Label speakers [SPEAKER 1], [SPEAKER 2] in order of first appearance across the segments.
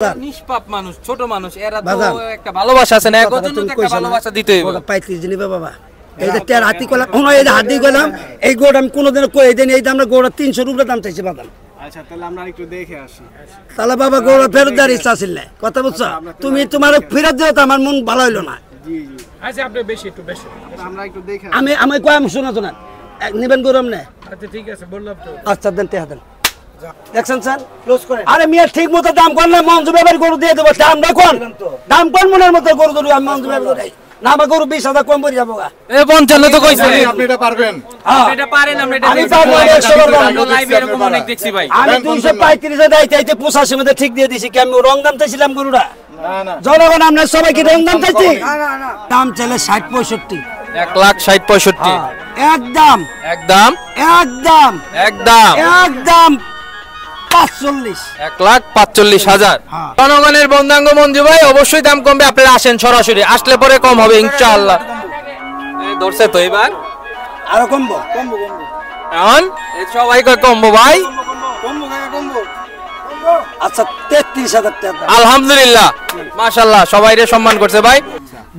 [SPEAKER 1] নিষ্পাপ মানুষ, ছোট মানুষ, এরা তো একটা ভালোবাসা আছে না, একজনের তো একটা ভালোবাসা দিতে হবে।
[SPEAKER 2] ওটা 35 দিন বাবা, এই যে তের হাতি কইলাম, ওনা এই যে হাতি কইলাম, এই গোড় আমি কোনোদিন কই দেন, এই দামটা গোড়া 300 টাকা দাম চাইছে বাদাম।
[SPEAKER 3] আচ্ছা তাহলে আমরা একটু দেখে আসি।
[SPEAKER 2] তাহলে বাবা গোড়া ফেরত দেওয়ার ইচ্ছা ছিল না, কথা বুঝছো? তুমি তোমার ফেরত দিও তো আমার মন ভালো হইলো না।
[SPEAKER 3] জি জি
[SPEAKER 4] আচ্ছা আপনি বেশি একটু বেশি
[SPEAKER 3] আমরা একটু দেখে
[SPEAKER 2] আমি কই আমি শোনা শোনা নেবেন গরম না।
[SPEAKER 4] আচ্ছা ঠিক আছে বললাম তো।
[SPEAKER 2] আচ্ছা দেন তে দেন, দেখছেন স্যার ক্লোজ করেন। আরে মিয়া ঠিক মতো দাম করলে মঞ্জু ব্যাপার গরু দিয়ে দেবো, দাম কোন মনের মতো গরু ধরু আমি মঞ্জু ব্যাপার দেই না, আমার গরু 20,000 কম পড়ে যাবো।
[SPEAKER 1] এ 55 তো কইছে,
[SPEAKER 3] আপনি এটা পারবেন?
[SPEAKER 1] এটা পারেন, আমরা এটা
[SPEAKER 2] আমি পারবো, 100 পারবো।
[SPEAKER 1] লাইভ এরকম অনেক দেখছি ভাই।
[SPEAKER 2] আমি 235 এ দেই চাইতে 85 মধ্যে ঠিক দিয়ে দিছি, কি আমি রং দাম চাইছিলাম গরুটা?
[SPEAKER 3] না না
[SPEAKER 2] জনগণ আমরা সবাই কি রং দাম চাইছি? দাম চাইলে 60-65,
[SPEAKER 1] 1,60,65
[SPEAKER 2] একদম
[SPEAKER 1] একদম
[SPEAKER 2] একদম
[SPEAKER 1] একদম
[SPEAKER 2] একদম 45।
[SPEAKER 1] 1,45,000।
[SPEAKER 2] হ্যাঁ।
[SPEAKER 1] জনগণের বন্ধাঙ্গ মঞ্জু ভাই, অবশ্যই দাম কমবে, আপনারা আসেন সরাসরি, আসলে পরে কম হবে ইনশাআল্লাহ। ধরছে তো এবার
[SPEAKER 2] আরো কমবো।
[SPEAKER 1] এখন সবাই কয় কমবো ভাই।
[SPEAKER 2] আচ্ছা 33,000 টাকা দাম।
[SPEAKER 1] আলহামদুলিল্লাহ, মাশাআল্লাহ, সবাইরে সম্মান করছে ভাই।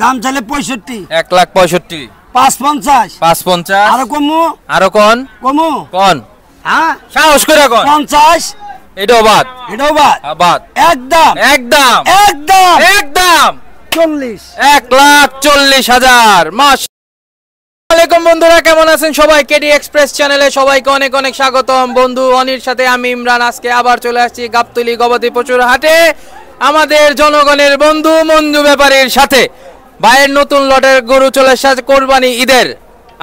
[SPEAKER 2] দাম চাইলে 65,
[SPEAKER 1] 1,65,000,
[SPEAKER 2] 550,
[SPEAKER 1] 550,
[SPEAKER 2] আরো কমু
[SPEAKER 1] আরো কোন
[SPEAKER 2] কমু,
[SPEAKER 1] কোন
[SPEAKER 2] হ্যাঁ
[SPEAKER 1] সাহস করে কোন
[SPEAKER 2] 50,
[SPEAKER 1] এটাও বাদ,
[SPEAKER 2] এটাও বাদ,
[SPEAKER 1] বাদ
[SPEAKER 2] একদম
[SPEAKER 1] একদম
[SPEAKER 2] একদম
[SPEAKER 1] একদম
[SPEAKER 2] 40।
[SPEAKER 1] 1,40,000। আসসালামু বন্ধুরা, কেমন আছেন সবাই? কেডি এক্সপ্রেস চ্যানেলে সবাইকে অনেক অনেক স্বাগতম। বন্ধু অনির সাথে আমি ইমরান আজকে আবার চলে আসছি গাবতলী গবাদি পশুর হাটে, আমাদের জনগণের বন্ধু মঞ্জু ব্যাপারীর সাথে। ভাইয়ের নতুন লটের গরু চলে এসেছে কোরবানি ঈদের।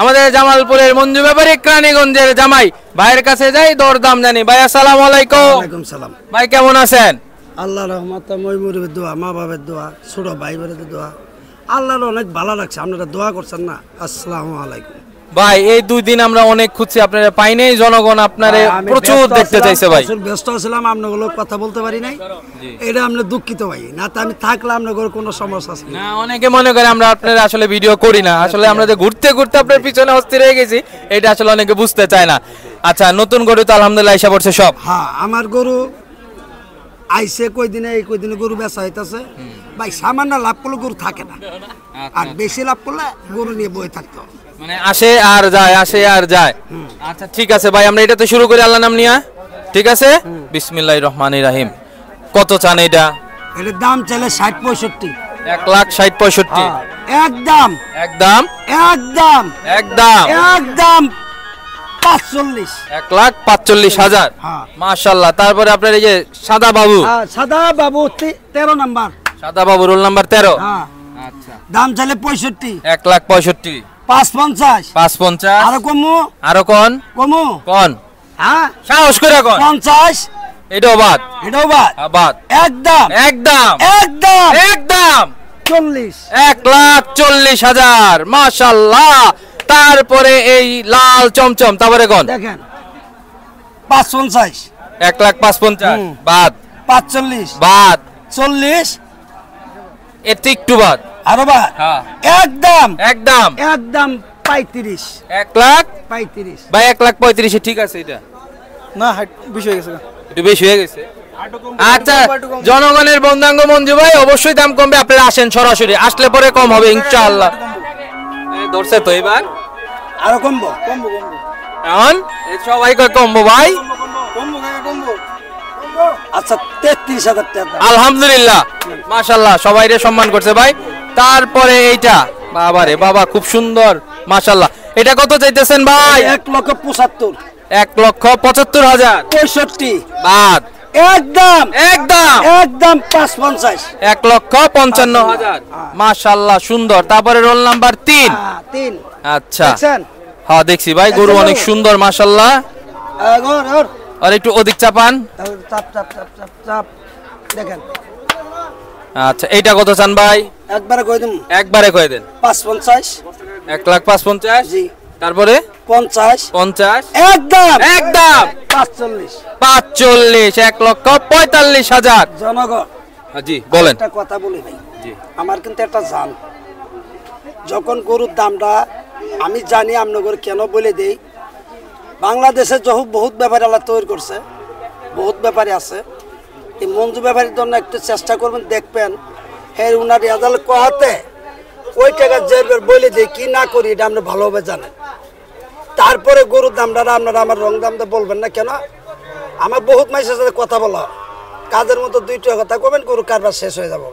[SPEAKER 1] আমাদের জামালপুরের মঞ্জু ব্যাপারী, রানীগঞ্জের জামাই। ভাইয়ের কাছে যাই, দরদাম জানি। ভাই আসসালামু আলাইকুম।
[SPEAKER 2] ওয়ালাইকুম সালাম।
[SPEAKER 1] ভাই কেমন আছেন?
[SPEAKER 2] আল্লাহর রহমতে, মই মুরব্বির দোয়া, মা বাবার দোয়া, ছোট ভাই বোনের দোয়া, আল্লাহর অনেক ভালো লাগছে। আপনারা দোয়া করছেন না। আসসালামু আলাইকুম।
[SPEAKER 1] ভাই এই 2 দিন আমরা অনেক খুঁজছি, আপনারা পাই নাই, জনগণ আপনারে প্রচুর দেখতে চাইছে ভাই।
[SPEAKER 2] ব্যস্ত ছিলাম, আপনাগুলো কথা বলতে পারি নাই, এটা আমরা দুঃখিত ভাই। না তো আমি থাকলে আপনাদের কোনো সমস্যা আছে
[SPEAKER 1] না। অনেকে মনে করে আমরা আপনার আসলে ভিডিও করি না, আসলে আমরা যে ঘুরতে ঘুরতে আপনার পিছনে অস্থির হয়ে গেছি, এটা আসলে অনেকে বুঝতে চায় না। আচ্ছা, নতুন গরু তো আলহামদুলিল্লাহ এসে পড়ছে সব।
[SPEAKER 2] হ্যাঁ, আমার গরু আইসে কয়দিনে, এই কয়দিনে গরু বেচা হইতাছে ভাই। সামান্য লাভ করলে গরু থাকে না, আর বেশি লাভ করলে গরু নিয়ে বই থাকতো,
[SPEAKER 1] মানে আসে আর যায়, আসে আর যায়। আচ্ছা ঠিক আছে ভাই, আমরা এটা তো শুরু করি আল্লাহর নাম নিয়া। ঠিক আছে, বিসমিল্লাহির রহমানির রহিম। কত চান এটা?
[SPEAKER 2] এটার দাম চাইলে 60-65,
[SPEAKER 1] 1,60,65,
[SPEAKER 2] একদম
[SPEAKER 1] একদম
[SPEAKER 2] একদম
[SPEAKER 1] একদম
[SPEAKER 2] একদম 45।
[SPEAKER 1] 1,45,000।
[SPEAKER 2] হ্যাঁ।
[SPEAKER 1] মাশাআল্লাহ। তারপরে আপনার এই যে সাদা বাবু,
[SPEAKER 2] সাদা বাবু 13 নাম্বার।
[SPEAKER 1] সাদা বাবু রোল নাম্বার 13।
[SPEAKER 2] হ্যাঁ,
[SPEAKER 1] আচ্ছা,
[SPEAKER 2] দাম চাইলে 65,
[SPEAKER 1] 1,65,000,
[SPEAKER 2] 550,
[SPEAKER 1] 550,
[SPEAKER 2] আরো কমু
[SPEAKER 1] আরো কোন
[SPEAKER 2] কমু,
[SPEAKER 1] কোন
[SPEAKER 2] হ্যাঁ
[SPEAKER 1] সাহস করে কোন
[SPEAKER 2] 50,
[SPEAKER 1] এটাও বাদ,
[SPEAKER 2] এটাও বাদ,
[SPEAKER 1] বাদ,
[SPEAKER 2] একদম
[SPEAKER 1] একদম
[SPEAKER 2] একদম
[SPEAKER 1] একদম
[SPEAKER 2] 40।
[SPEAKER 1] 1,40,000। মাশাআল্লাহ। তারপরে এই লাল চমচম, তারপরে কোন
[SPEAKER 2] দেখেন 550,
[SPEAKER 1] 1,55,000 বাদ,
[SPEAKER 2] 45,
[SPEAKER 1] বাদ,
[SPEAKER 2] 40,
[SPEAKER 1] এর থেকে একটু বাদ,
[SPEAKER 2] আরো বাদ,
[SPEAKER 1] হ্যাঁ,
[SPEAKER 2] একদম
[SPEAKER 1] একদম
[SPEAKER 2] একদম 35,
[SPEAKER 1] 1,35,000 ভাই। 1,35,000 ঠিক আছে? এটা
[SPEAKER 3] না হাইট বেশি হয়ে গেছে।
[SPEAKER 1] একটু বেশি হয়ে গেছে। আচ্ছা, জনগণের বন্ধাঙ্গ মঞ্জু ভাই, অবশ্যই দাম কমবে, আপনারা আসেন সরাসরি, আসলে পরে কম হবে ইনশাআল্লাহ। ধরছে তো এবার
[SPEAKER 2] আরো কমবো।
[SPEAKER 1] এখন সবাই কয় কমবো ভাই।
[SPEAKER 2] আচ্ছা 33,000 টাকা দাম।
[SPEAKER 1] আলহামদুলিল্লাহ, মাশাআল্লাহ, সবাইরে সম্মান করছে ভাই। তারপরে এইটা, বাবারে বাবা, খুব সুন্দর, মাশাআল্লাহ। এটা কত চাইতেছেন ভাই?
[SPEAKER 2] 1,75,000,
[SPEAKER 1] 1,75,000
[SPEAKER 2] 65,
[SPEAKER 1] বাদ,
[SPEAKER 2] একদম
[SPEAKER 1] একদম
[SPEAKER 2] একদম 550,
[SPEAKER 1] 1,55,000। মাশাআল্লাহ, সুন্দর। তারপরে রোল নাম্বার 3।
[SPEAKER 2] 3।
[SPEAKER 1] আচ্ছা,
[SPEAKER 2] দেখছেন?
[SPEAKER 1] হ্যাঁ দেখছি ভাই, গরু অনেক সুন্দর মাশাআল্লাহ। আর একটু অধিক চাপান।
[SPEAKER 2] চাপ চাপ চাপ চাপ চাপ, দেখেন।
[SPEAKER 1] আচ্ছা, এইটা কত চান ভাই?
[SPEAKER 2] একবারে কই দিম,
[SPEAKER 1] একবারে কয়ে দেন।
[SPEAKER 2] 550,
[SPEAKER 1] 1,55,000।
[SPEAKER 2] জি।
[SPEAKER 1] তারপরে
[SPEAKER 2] 50,
[SPEAKER 1] 50,
[SPEAKER 2] একদম
[SPEAKER 1] একদম
[SPEAKER 2] 45।
[SPEAKER 1] 45, 1,45,000।
[SPEAKER 2] জনগণ
[SPEAKER 1] জি বলেন।
[SPEAKER 2] একটা কথা বলি ভাই,
[SPEAKER 1] জি।
[SPEAKER 2] আমার কিন্তু একটা জান, যখন গরুর দামটা আমি জানি আপনাদের কেন বলে দেই, বাংলাদেশে বহুত ব্যাপারে আল্লাহ তৈরি করছে, বহুত ব্যাপারে আছে, এই মঞ্জু ব্যাপারীর জন্য একটু চেষ্টা করবেন, দেখবেন হ্যাঁ উনার রেজাল্ট কহাতে ওই টাকা যে বলে দিয়ে কি না করি এটা আপনি ভালোভাবে জানেন। তারপরে গরুর দামটা আপনারা আমার রং দামটা বলবেন না কেন? আমার বহুত মানুষের সাথে কথা বলা কাজের মতো 2 টাকা কথা কবেন, গরু কারবার শেষ হয়ে যাবো।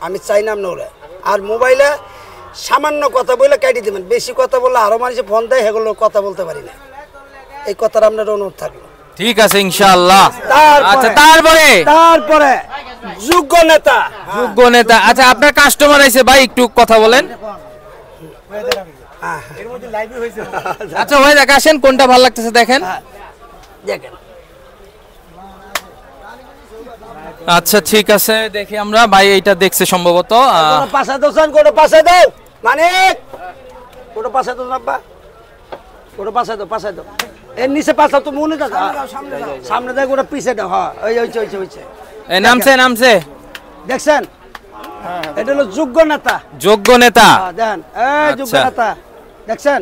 [SPEAKER 2] আমি চাই না আপনি ওরা আর মোবাইলে সামান্য কথা বলে কাটি দেবেন, বেশি কথা বললে আরো মানুষ ফোন দেয়, সেগুলো কথা বলতে পারি না। এই কথাটা আপনার অনুরোধ থাকলো।
[SPEAKER 1] ঠিক আছে ইনশাআল্লাহ।
[SPEAKER 2] তারপরে-
[SPEAKER 1] আচ্ছা তারপরে
[SPEAKER 2] তারপরে যোগ্য নেতা
[SPEAKER 1] যোগ্য নেতা। আচ্ছা আপনার কাস্টমার আছে ভাই, একটু কথা বলেন। আচ্ছা ভাই দেখ আসেন, কোনটা ভালো লাগতেছে দেখেন।
[SPEAKER 2] দেখেন
[SPEAKER 1] আচ্ছা ঠিক আছে, দেখি আমরা। ভাই এইটা দেখছে সম্ভবত।
[SPEAKER 2] পাশে দোসান কোটা পাশে দাও, মানে কোটা পাশে দাও না, কোটা পাশে দাও, পাশে দাও। এর নিচে পাশা তো মনে থাকে, সামনে দেখ ওটা পিছে দাও। হ্যাঁ ওই হইছে হইছে হইছে,
[SPEAKER 1] এই নামছে নামছে।
[SPEAKER 2] দেখছেন এটা হলো যোগ্য নেতা।
[SPEAKER 1] যোগ্য নেতা।
[SPEAKER 2] হ্যাঁ, দেন এই যোগ্য
[SPEAKER 1] আচ্ছা।
[SPEAKER 2] নেতা দেখছেন।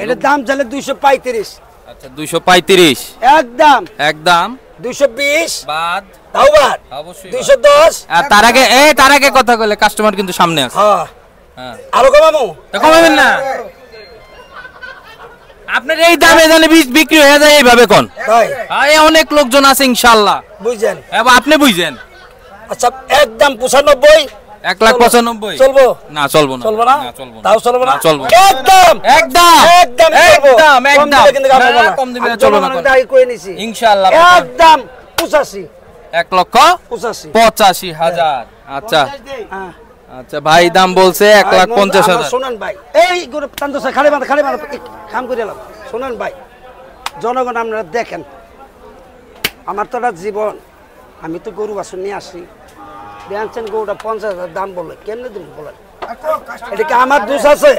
[SPEAKER 2] এটার দাম চলে 235।
[SPEAKER 1] আচ্ছা 235
[SPEAKER 2] একদম
[SPEAKER 1] একদম
[SPEAKER 2] 220
[SPEAKER 1] বাদ।
[SPEAKER 2] তাও বাদ
[SPEAKER 1] অবশ্যই
[SPEAKER 2] 210।
[SPEAKER 1] আর তার আগে কথা কইলে কাস্টমার কিন্তু সামনে আছে।
[SPEAKER 2] হ্যাঁ
[SPEAKER 1] হ্যাঁ
[SPEAKER 2] আরো কমামু।
[SPEAKER 1] তো কমাবেন না? আপনার এই দামে জানে বীজ বিক্রি হয়ে যায় এইভাবে কোন?
[SPEAKER 2] তাই
[SPEAKER 1] আরে অনেক লোকজন আছে ইনশাআল্লাহ।
[SPEAKER 2] বুঝছেন?
[SPEAKER 1] এবার আপনি বুঝেন।
[SPEAKER 2] আচ্ছা একদম 95।
[SPEAKER 1] 1,95,000
[SPEAKER 2] চলবো?
[SPEAKER 1] না চলবো না।
[SPEAKER 2] চলবো না?
[SPEAKER 1] চলবো না।
[SPEAKER 2] তাও চলবো না?
[SPEAKER 1] চলবো।
[SPEAKER 2] একদম
[SPEAKER 1] একদম
[SPEAKER 2] একদম
[SPEAKER 1] একদম
[SPEAKER 2] কম
[SPEAKER 1] একদম
[SPEAKER 2] দিলে কিন্তু কাম হবে
[SPEAKER 1] না,
[SPEAKER 2] না।
[SPEAKER 1] কম দিলে
[SPEAKER 2] আমি
[SPEAKER 1] চলবে না।
[SPEAKER 2] জনগণের দায়ী কই নিছি।
[SPEAKER 1] ইনশাআল্লাহ
[SPEAKER 2] একদম 85।
[SPEAKER 1] 1,85,000
[SPEAKER 2] 85।
[SPEAKER 1] আচ্ছা
[SPEAKER 2] হ্যাঁ।
[SPEAKER 1] আচ্ছা ভাই দাম বলছে
[SPEAKER 2] আমার
[SPEAKER 1] 1,50,000।
[SPEAKER 2] শুনেন ভাই, এই গরু তান্তসা খালি মাথা কাম করে এলাম। শুনেন ভাই, জনগণ আপনারা দেখেন, আমার তো একটা জীবন, আমি তো গরু বাছুর নিয়ে আসি। দেখছেন গরুটা 50,000 দাম বলে কেমনে দিব বলেন? এটা কি আমার দোষ আছে?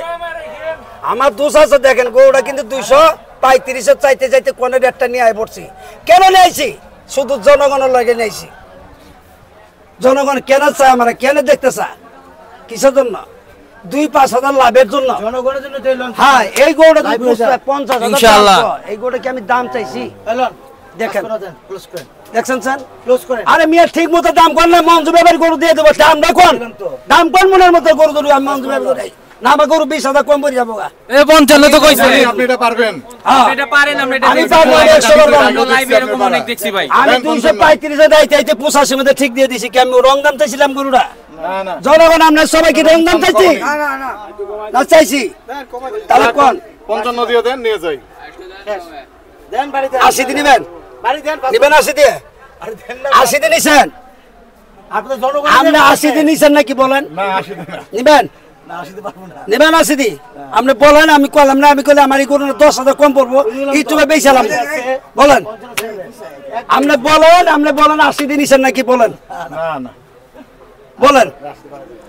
[SPEAKER 2] আমার দোষ আছে? দেখেন গরুটা কিন্তু 235 চাইতে চাইতে কোনের একটা নিয়ে আয় পড়ছি। কেন নিয়েছি? শুধু জনগণের লাগে নিয়েছি। জনগণ কেন চায়, আমরা কেন দেখতে চায়, কিসের জন্য? 2-5,000 লাভের জন্য, জনগণের জন্য। হ্যাঁ এই গরুটা 50,000
[SPEAKER 1] ইনশাআল্লাহ।
[SPEAKER 2] এই গরুটা কি আমি দাম চাইছি? দেখেন দেখছেন স্যার, আরে মিয়া ঠিক মতো দাম করলে মঞ্জু ব্যাপারী গরু দিয়ে দেবো। দামটা কোন দাম কোন মনের মতো গরু ধরু আমি মঞ্জু ব্যাপারী না, আমার গরু 20,000 কম পড়ে যাবো।
[SPEAKER 1] এ 55 তো কইছে।
[SPEAKER 3] আপনি এটা পারবেন?
[SPEAKER 2] হ্যাঁ
[SPEAKER 1] এটা পারেন আমরা এটা
[SPEAKER 2] আমি
[SPEAKER 1] দেখছি।
[SPEAKER 2] পারবো, এটা 100 বার
[SPEAKER 1] আমরা লাইভে এরকম অনেক দেখছি ভাই।
[SPEAKER 2] আমি 235 দাই চাইতে 85 মধ্যে ঠিক দিয়ে দিছি। কি আমি রং দাম চাইছিলাম গরুটা?
[SPEAKER 3] না না
[SPEAKER 2] জনগণ আমরা সবাইকে রং দাম চাইছি না চাইছি? তাহলে কোন
[SPEAKER 3] 55 দিয়ে দেন, নিয়ে যাই।
[SPEAKER 2] 80 দিয়ে নিবেন? নিবেন 80 দিয়ে? 80 দিয়ে নিছেন? আপনি 80 দিয়ে নিছেন নাকি বলেন?
[SPEAKER 3] না 80 দেন না।
[SPEAKER 2] নিবেন? নিবেন 80 দিয়ে? আপনি বলেন, আমি কইলাম না, আমি কইলে আমার এই গরু 10,000 কম পড়বো, ইউটিউবে বেচালাম। বলেন আপনি বলেন 80 দিয়ে নিছেন নাকি বলেন?
[SPEAKER 3] না না
[SPEAKER 2] বলেন
[SPEAKER 1] ভাই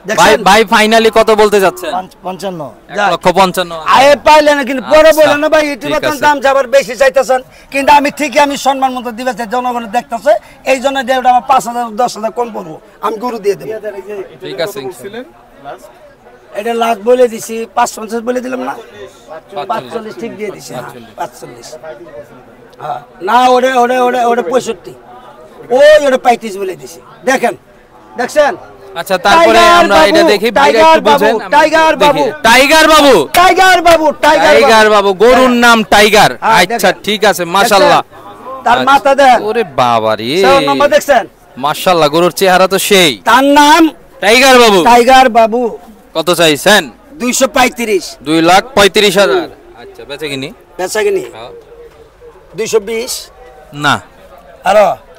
[SPEAKER 2] দেখছেন?
[SPEAKER 1] ভাই ফাইনালি কত বলতে যাচ্ছেন?
[SPEAKER 2] 55।
[SPEAKER 1] 1,55,000।
[SPEAKER 2] আয়ে পাইলে না, কিন্তু পরে
[SPEAKER 1] আচ্ছা,
[SPEAKER 2] বলেন না ভাই ইউটিউবে
[SPEAKER 1] ঠিক আছে।
[SPEAKER 2] দাম যাবার বেশি চাইতেছেন, কিন্তু আমি ঠিকই আমি সম্মান মতো দিবে চাই, জনগণের দেখতেছে এই জন্য দিয়ে ওটা আমার 5,000 10,000 কম পড়বো, আমি গরু দিয়ে দেবো।
[SPEAKER 1] ঠিক আছে ইনশাআল্লাহ।
[SPEAKER 2] এটা লাখ বলে দিছি, 550 বলে দিলাম না, 45 ঠিক দিয়ে দিছি। 45 হ্যাঁ না, ওরে 65 ওটা 35 বলে দিছি। দেখেন দেখছেন?
[SPEAKER 1] আচ্ছা তারপরে
[SPEAKER 2] টাইগার
[SPEAKER 1] আমরা এটা
[SPEAKER 2] বাবু,
[SPEAKER 1] দেখি।
[SPEAKER 2] টাইগার বাবু, টাইগার বাবু,
[SPEAKER 1] টাইগার বাবু,
[SPEAKER 2] টাইগার বাবু,
[SPEAKER 1] টাইগার বাবু, গরুর নাম টাইগার।
[SPEAKER 2] হ্যাঁ,
[SPEAKER 1] আচ্ছা
[SPEAKER 2] দেখেন।
[SPEAKER 1] ঠিক আছে মাশাআল্লাহ।
[SPEAKER 2] তার মাথা দেন,
[SPEAKER 1] ওরে বাবা রে,
[SPEAKER 2] নম্বর দেখছেন?
[SPEAKER 1] মাশাআল্লাহ গরুর চেহারা তো সেই।
[SPEAKER 2] তার নাম
[SPEAKER 1] টাইগার বাবু।
[SPEAKER 2] টাইগার বাবু।
[SPEAKER 1] কত চাইছেন?
[SPEAKER 2] 235।
[SPEAKER 1] 2,35,000। আচ্ছা বেচে কিনি?
[SPEAKER 2] বেচা কিনি 220।
[SPEAKER 1] না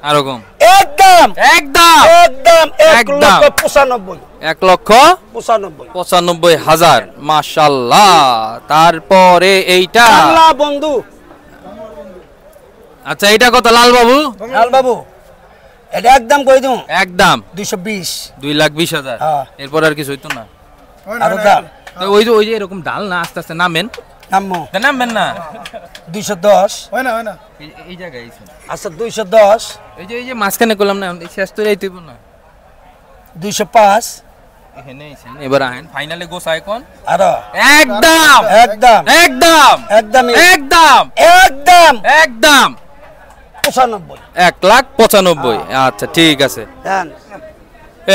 [SPEAKER 1] আরো কম।
[SPEAKER 2] একদম
[SPEAKER 1] একদম
[SPEAKER 2] একদম
[SPEAKER 1] একদম।
[SPEAKER 2] 1,95,000।
[SPEAKER 1] 1,95,000। মাশাআল্লাহ। তারপরে এইটা
[SPEAKER 2] বাংলা বন্ধু।
[SPEAKER 1] আচ্ছা এটা কত লাল বাবু?
[SPEAKER 2] লাল বাবু এটা একদম কই দিও,
[SPEAKER 1] একদম
[SPEAKER 2] 220।
[SPEAKER 1] 2,20,000।
[SPEAKER 2] হ্যাঁ।
[SPEAKER 1] এরপর আর কিছু হইতো না?
[SPEAKER 2] আর দাম
[SPEAKER 1] তো ওই যে এরকম ডাল না, আস্তে আস্তে নামেন।
[SPEAKER 2] নামো
[SPEAKER 1] নামবেন না
[SPEAKER 2] 210।
[SPEAKER 3] হয় না হয় না।
[SPEAKER 1] এই জায়গায়
[SPEAKER 2] আচ্ছা 210,
[SPEAKER 1] এই যে মাঝখানে করলাম না, শেষ তো এই না
[SPEAKER 2] 205।
[SPEAKER 1] এখানে আইছেন, এবার আহেন ফাইনালে গোসাই কোন?
[SPEAKER 2] আর
[SPEAKER 1] একদম
[SPEAKER 2] একদম
[SPEAKER 1] একদম
[SPEAKER 2] একদম
[SPEAKER 1] একদম
[SPEAKER 2] একদম
[SPEAKER 1] একদম
[SPEAKER 2] 95।
[SPEAKER 1] 1,95,000। আচ্ছা ঠিক আছে।
[SPEAKER 2] দেন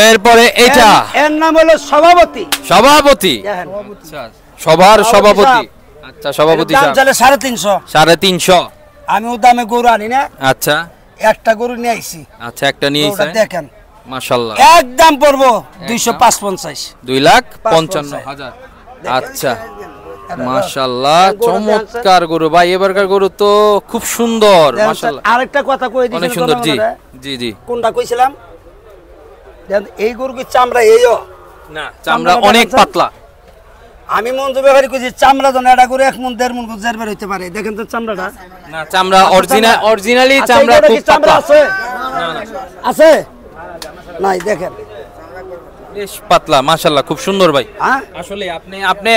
[SPEAKER 1] এরপরে এটা
[SPEAKER 2] এর নাম হলো সভাপতি।
[SPEAKER 1] সভাপতি,
[SPEAKER 2] দেখেন
[SPEAKER 1] আচ্ছা সভার সভাপতি। আচ্ছা সভাপতি
[SPEAKER 2] দাম
[SPEAKER 1] সাহেব
[SPEAKER 2] চলে 350।
[SPEAKER 1] 350।
[SPEAKER 2] আমি ও দামে গরু আনি না,
[SPEAKER 1] আচ্ছা
[SPEAKER 2] একটা গরু নিয়ে আইছি।
[SPEAKER 1] আচ্ছা একটা নিয়ে
[SPEAKER 2] গরুটা
[SPEAKER 1] এসে
[SPEAKER 2] দেখেন
[SPEAKER 1] মাশাআল্লাহ
[SPEAKER 2] একদম পড়বো 255।
[SPEAKER 1] 2,55,000। আচ্ছা মাশাআল্লাহ চমৎকার গরু ভাই, এবারকার গরু তো খুব সুন্দর মাশাআল্লাহ।
[SPEAKER 2] আরেকটা কথা কই দিছি,
[SPEAKER 1] অনেক সুন্দর। জি জি জি।
[SPEAKER 2] কোনটা কইছিলাম? দেন এই গরু কি চামড়া এইও
[SPEAKER 1] না, চামড়া অনেক পাতলা।
[SPEAKER 2] আমি মঞ্জু ব্যাপারে কইছি চামড়া জন এটা করে 1 মণ 1.5 মণ গুজার বের হইতে পারে। দেখেন তো চামড়াটা।
[SPEAKER 1] না চামড়া অরিজিনালি
[SPEAKER 2] আচ্ছা,
[SPEAKER 1] চামড়া
[SPEAKER 2] এই গরুটা
[SPEAKER 1] খুব
[SPEAKER 2] কি চামড়া
[SPEAKER 1] পাতলা।
[SPEAKER 2] আছে? আছে নাই, দেখেন
[SPEAKER 1] বেশ পাতলা মাশাআল্লাহ, খুব সুন্দর ভাই।
[SPEAKER 2] হ্যাঁ
[SPEAKER 1] আসলে আপনি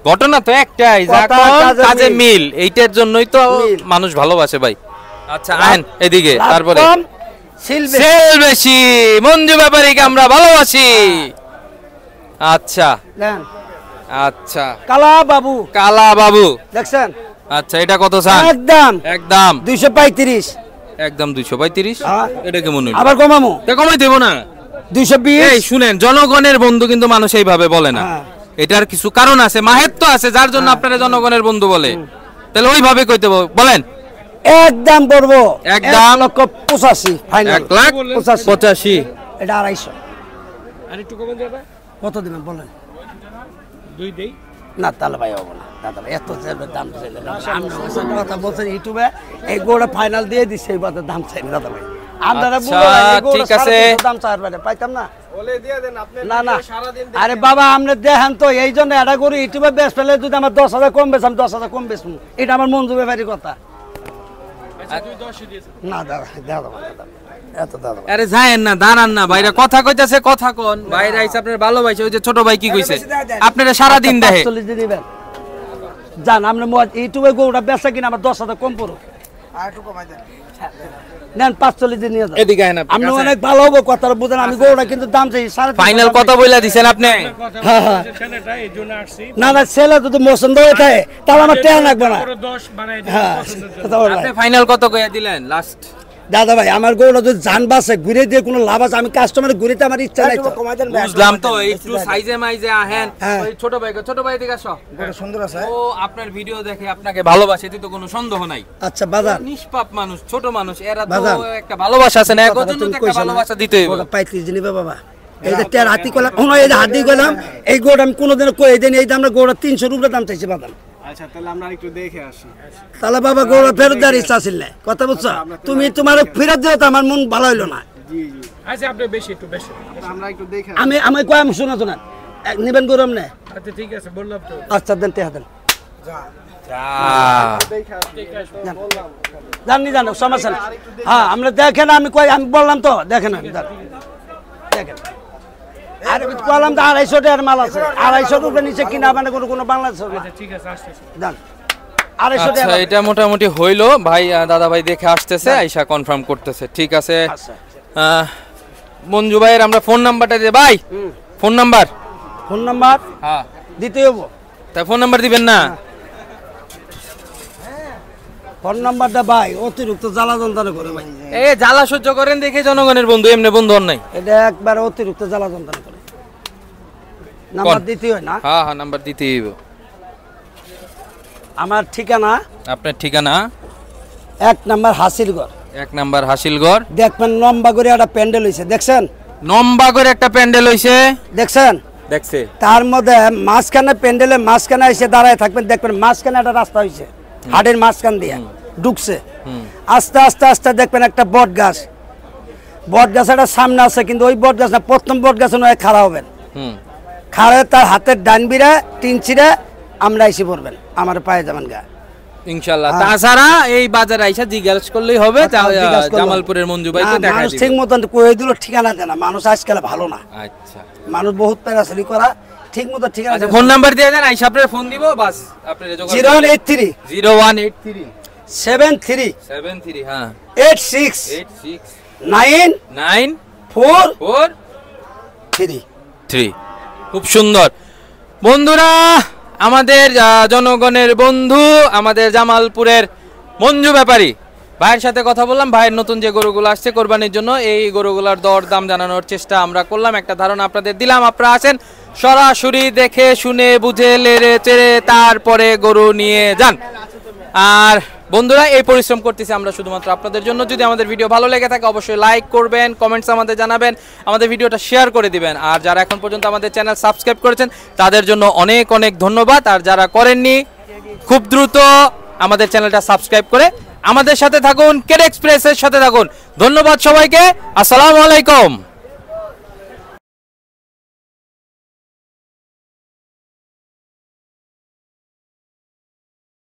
[SPEAKER 1] ঘটনা তো একটাই,
[SPEAKER 2] কথা
[SPEAKER 1] কাজে
[SPEAKER 2] মিল।
[SPEAKER 1] মিল, এইটার জন্যই তো
[SPEAKER 2] মিল।
[SPEAKER 1] মানুষ ভালোবাসে ভাই। আচ্ছা আইন এদিকে। তারপরে
[SPEAKER 2] কম, সিল বেশি।
[SPEAKER 1] সেল বেশি, মঞ্জু ব্যাপারীকে আমরা ভালোবাসি। আচ্ছা
[SPEAKER 2] দেন
[SPEAKER 1] আচ্ছা
[SPEAKER 2] কালা বাবু
[SPEAKER 1] কালা বাবু।
[SPEAKER 2] দেখছেন
[SPEAKER 1] আচ্ছা এটা কত চান?
[SPEAKER 2] একদম
[SPEAKER 1] একদম
[SPEAKER 2] 235।
[SPEAKER 1] একদম 235।
[SPEAKER 2] হ্যাঁ।
[SPEAKER 1] এটা কেমন হইল?
[SPEAKER 2] আবার কমামু
[SPEAKER 1] এটা কমাই দেব না।
[SPEAKER 2] 220।
[SPEAKER 1] এই শুনেন, জনগণের বন্ধু কিন্তু মানুষ এইভাবে বলে না।
[SPEAKER 2] হ্যাঁ।
[SPEAKER 1] এটার কিছু কারণ আছে, মাহেত্ব আছে, যার জন্য আপনারা জনগণের বন্ধু বলে। তাহলে ওইভাবে কইতে বলেন।
[SPEAKER 2] একদম পড়বো
[SPEAKER 1] একদম
[SPEAKER 2] 1,85,000 ফাইনাল।
[SPEAKER 1] 1,85,000।
[SPEAKER 2] এটা 250।
[SPEAKER 4] আর একটু কমে যাবে।
[SPEAKER 2] কত দিবেন বলেন?
[SPEAKER 4] 2 দেই।
[SPEAKER 2] না তাহলে ভাই হবে না দাদা ভাই, এত দাম চাইলে না। আমরা ওসব কথা বলছেন ইউটিউবে, এই গোড়া ফাইনাল দিয়ে দিচ্ছে, এই বাতে দাম চাই না দাদা ভাই। আপনারা
[SPEAKER 1] আচ্ছা,
[SPEAKER 2] বলবেন এই গোড়া
[SPEAKER 1] ঠিক আছে।
[SPEAKER 2] 350 দাম চাই পারে পাইতাম না। না না আরে বাবা আপনি দেখেন তো, এই জন্য এটা করি ইউটিউবে বেশ পেলে যদি আমার 10,000 কম বেচলাম, 10,000 কম বেচবো, এটা আমার মঞ্জু ব্যাপারী কথা।
[SPEAKER 4] আচ্ছা তুই 10 দিয়েছিস।
[SPEAKER 2] না দাদা দাদা দাদা এত দাদা
[SPEAKER 1] আরে যায়েন না, দাঁড়ান না, ভাইরা কথা কইতাছে, কথা কোন ভাইরা আইছে আপনার ভালোবাসে। ওই যে ছোট ভাই কি কইছে, আপনারা সারা দিন দেখে।
[SPEAKER 2] 45 দিয়ে দিবেন জান, আপনি ইউটিউবে গোটা বেচা কিনা আমার 10,000 কম পড়ো। আর একটু কমাই দেন, নেন 45 দিয়ে নিয়ে যান।
[SPEAKER 1] এদিকে আইন
[SPEAKER 2] আপনি অনেক ভালো হবে কথাটা বুঝেন। আমি গোটা কিন্তু দাম চাই
[SPEAKER 1] ফাইনাল কথা বইলা দিছেন আপনি।
[SPEAKER 2] হ্যাঁ হ্যাঁ
[SPEAKER 4] সেটা এই জন্য আসছি।
[SPEAKER 2] না না ছেলে যদি পছন্দ হয়ে থাকে তাহলে আমার টেয়া লাগবে না।
[SPEAKER 4] পুরো 10 বানাই দিই
[SPEAKER 2] হ্যাঁ
[SPEAKER 4] পছন্দের জন্য।
[SPEAKER 2] কথা বলবেন।
[SPEAKER 1] আপনি ফাইনাল কত কইয়া দিলেন লাস্ট?
[SPEAKER 2] দাদা ভাই আমার গৌড়া যদি জান বাসে ঘুরে দিয়ে কোনো লাভ আছে? আমি কাস্টমারে ঘুরিতে আমার ইচ্ছা নাই তো।
[SPEAKER 1] বুঝলাম তো, একটু সাইজে মাইজে আহেন।
[SPEAKER 2] হ্যাঁ।
[SPEAKER 1] ওই ছোট ভাই দিকে আসো।
[SPEAKER 2] সুন্দর আছে।
[SPEAKER 1] ও আপনার ভিডিও দেখে আপনাকে ভালোবাসে, এতে তো কোনো সন্দেহ নাই।
[SPEAKER 2] আচ্ছা বাজার
[SPEAKER 1] নিষ্পাপ মানুষ, ছোট মানুষ, এরা তো
[SPEAKER 2] বাজার।
[SPEAKER 1] একটা ভালোবাসা আছে না, একজন তো একটা ভালোবাসা দিতে হবে।
[SPEAKER 2] গোটা 35 দিন নিবে বাবা। এই যে টের হাতি কইলাম, এই যে হাতি কইলাম, এই গোড়া আমি কোনোদিন কই দেন, এই দামটা গোড়া 300 রুপে দাম চাইছি বাদাম।
[SPEAKER 4] আচ্ছা তাহলে আমরা একটু দেখে আসি।
[SPEAKER 2] তাহলে বাবা গোড়া ফেরত দেওয়ার ইচ্ছা ছিল না, কথা বুঝছো? তুমি তোমার ফেরত দিও তো আমার মন ভালো হইলো না।
[SPEAKER 4] জি জি আচ্ছা আপনি বেশি একটু বেশি আমরা একটু দেখে।
[SPEAKER 2] আমি কই আমি শোনা শোনা নেবেন গরম না।
[SPEAKER 4] আচ্ছা ঠিক আছে বললাম তো।
[SPEAKER 2] আচ্ছা দেন টেহা দেন।
[SPEAKER 1] আহ,
[SPEAKER 2] জানি জানো সমস্যা নেই। হ্যাঁ আমরা দেখেন, আমি কই আমি বললাম তো দেখেন, আমি দেখেন আর বললাম তো 250 টাকার মাল আছে, 250 রুপে নিচে কিনা মানে কোনো বাংলাদেশ হবে।
[SPEAKER 4] আচ্ছা ঠিক আছে আসতেছি।
[SPEAKER 2] জান 250
[SPEAKER 1] আচ্ছা
[SPEAKER 2] টাকা।
[SPEAKER 1] এটা মোটামুটি হইলো ভাই। দাদা ভাই দেখে আসতেছে, আইসা কনফার্ম করতেছে। ঠিক আছে।
[SPEAKER 2] আচ্ছা
[SPEAKER 1] মঞ্জু ভাইয়ের আমরা ফোন নাম্বারটা দিয়ে ভাই, ফোন নাম্বার।
[SPEAKER 2] ফোন নাম্বার
[SPEAKER 1] হ্যাঁ
[SPEAKER 2] দিতে হবো।
[SPEAKER 1] তাই ফোন নাম্বার দিবেন না?
[SPEAKER 2] ফোন নাম্বারটা ভাই অতিরিক্ত জ্বালা যন্ত্রণা করে ভাই।
[SPEAKER 1] এ জ্বালা সহ্য করেন দেখে জনগণের বন্ধু, এমনি বন্ধু আর নাই।
[SPEAKER 2] এটা একবার অতিরিক্ত জ্বালা যন্ত্রণা করে। নাম্বার দিতে হয় না?
[SPEAKER 1] হ্যাঁ হ্যাঁ নাম্বার দিতে হইব।
[SPEAKER 2] আমার ঠিকানা
[SPEAKER 1] আপনার ঠিকানা
[SPEAKER 2] 1 নাম্বার হাসিলগড়।
[SPEAKER 1] 1 নাম্বার হাসিলগড়।
[SPEAKER 2] দেখবেন লম্বা করে একটা প্যান্ডেল হইছে, দেখছেন?
[SPEAKER 1] নম্বা করে একটা প্যান্ডেল হইছে,
[SPEAKER 2] দেখছেন?
[SPEAKER 1] দেখছে।
[SPEAKER 2] তার মধ্যে মাঝখানে প্যান্ডেলের মাঝখানে এসে দাঁড়ায় থাকবেন, দেখবেন মাঝখানে একটা রাস্তা হইছে, হাটের মাঝখান দিয়ে ঢুকছে। আস্তে আস্তে আস্তে দেখবেন একটা বট গাছ, বট গাছের সামনে আছে, কিন্তু ওই বট গাছ না, প্রথম বট গাছে নয় খাড়া হবেন। খাড়ে তার হাতের ডান বিরা 3 চিরে আমরা এসে পড়বেন, আমার পায়ে যাবেন গা
[SPEAKER 1] ইনশাআল্লাহ। তাছাড়া এই বাজারে আইসা জিজ্ঞাসা করলেই হবে, জামালপুরের মঞ্জু ভাইকে দেখা
[SPEAKER 2] মানুষ
[SPEAKER 1] দিবে।
[SPEAKER 2] ঠিক মতন কয়ে দিল ঠিকানা দেয় না, মানুষ আজকাল ভালো না,
[SPEAKER 1] আচ্ছা
[SPEAKER 2] মানুষ বহুত প্যারাসারি করা, ঠিক মতো ঠিকানা
[SPEAKER 1] আচ্ছা ফোন নাম্বার দিয়ে দেন, আইসা আপনার ফোন দিব, বাস আপনারা যোগাযোগ
[SPEAKER 2] 0183
[SPEAKER 1] 0183
[SPEAKER 2] 73
[SPEAKER 1] 73 হ্যাঁ
[SPEAKER 2] 86
[SPEAKER 1] 86
[SPEAKER 2] 943।
[SPEAKER 1] 3 খুব সুন্দর। বন্ধুরা, আমাদের জনগণের বন্ধু, আমাদের জামালপুরের মঞ্জু ব্যাপারী ভাইয়ের সাথে কথা বললাম, ভাইয়ের নতুন যে গরুগুলো আসছে কোরবানির জন্য এই গরুগুলোর দর দাম জানানোর চেষ্টা আমরা করলাম, একটা ধারণা আপনাদের দিলাম। আপনারা আসেন সরাসরি দেখে শুনে বুঝে লেড়ে চেড়ে তারপরে গরু নিয়ে যান। আর বন্ধুরা এই পরিশ্রম করতেছি আমরা শুধুমাত্র আপনাদের জন্য। যদি আমাদের ভিডিও ভালো লেগে থাকে অবশ্যই লাইক করবেন, কমেন্টস আমাদের জানাবেন, আমাদের ভিডিওটা শেয়ার করে দিবেন। আর যারা এখন পর্যন্ত আমাদের চ্যানেল সাবস্ক্রাইব করেছেন তাদের জন্য অনেক অনেক ধন্যবাদ। আর যারা করেননি খুব দ্রুত আমাদের চ্যানেলটা সাবস্ক্রাইব করে আমাদের সাথে থাকুন, কেডি এক্সপ্রেসের সাথে থাকুন। ধন্যবাদ সবাইকে, আসসালামু আলাইকুম।